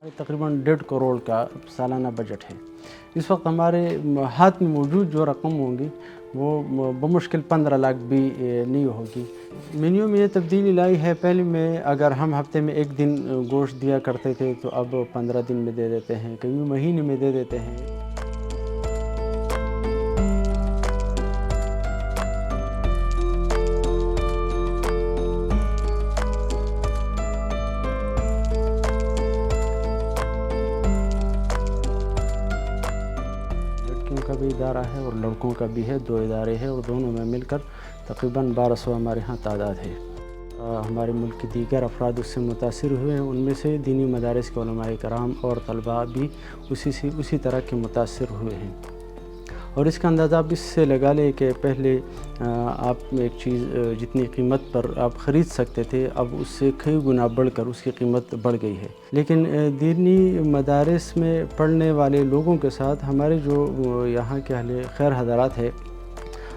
तकरीबन 1.5 करोड़ का सालाना बजट है। इस वक्त हमारे हाथ में मौजूद जो रकम होंगी वो बमुश्किल 15 लाख भी नहीं होगी। मेन्यू में ये तब्दीली लाई है, पहले में अगर हम हफ्ते में एक दिन गोश्त दिया करते थे तो अब 15 दिन में दे देते हैं, कभी महीने में दे देते हैं। लड़कियों का भी इदारा है और लड़कों का भी है, 2 इदारे हैं और दोनों में मिलकर तकरीबन 1200 हमारे यहाँ तादाद है। हमारे मुल्क के दीगर अफराद उससे मुतासिर हुए हैं, उनमें से दीनी मदारिस के उलमाए कराम और तलबा भी उसी तरह के मुतासिर हुए हैं। और इसका अंदाज़ा आप इससे लगा लें कि पहले आप एक चीज़ जितनी कीमत पर आप ख़रीद सकते थे, अब उससे कई गुना बढ़कर उसकी कीमत बढ़ गई है। लेकिन दीनी मदारिस में पढ़ने वाले लोगों के साथ हमारे जो यहाँ के अहले खैर हज़रात है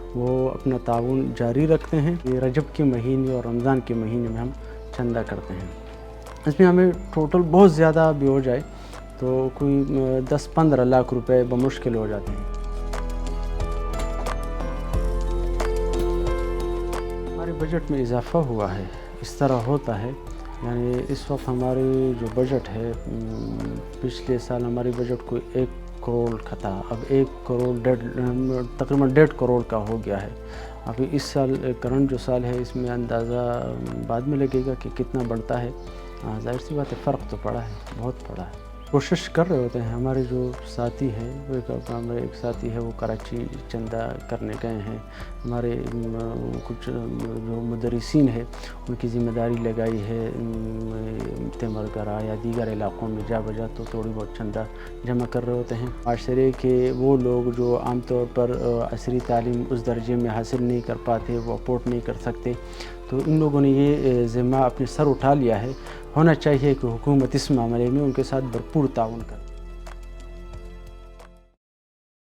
वो अपना ताउन जारी रखते हैं। ये रजब के महीने और रमज़ान के महीने में हम चंदा करते हैं। इसमें हमें टोटल बहुत ज़्यादा भी हो जाए तो कोई 10-15 लाख रुपए बमुश्किल हो जाते हैं। हमारे बजट में इजाफ़ा हुआ है, इस तरह होता है। यानी इस वक्त हमारे जो बजट है, पिछले साल हमारी बजट को 1 करोड़ का था, अब 1 करोड़ तकरीबन 1.5 करोड़ का हो गया है। अभी इस साल करंट जो साल है इसमें अंदाज़ा बाद में लगेगा कि कितना बढ़ता है। ज़ाहिर सी बात है, फ़र्क तो पड़ा है, बहुत पड़ा है। कोशिश कर रहे होते हैं। हमारे जो साथी हैं, एक साथी है वो कराची चंदा करने गए हैं। हमारे कुछ जो मुदर्रिसीन है उनकी ज़िम्मेदारी लगाई है तेमरगरा या दीगर इलाक़ों में जा बजा तो थोड़ी बहुत चंदा जमा कर रहे होते हैं। माशरे के वो लोग जो आम तौर पर असरी तालीम उस दर्जे में हासिल नहीं कर पाते, वो अफोर्ड नहीं कर सकते, तो इन लोगों ने ये ज़िम्मा अपने सर उठा लिया है। होना चाहिए कि हुकूमत इस मामले में उनके साथ भरपूर ताउन करे।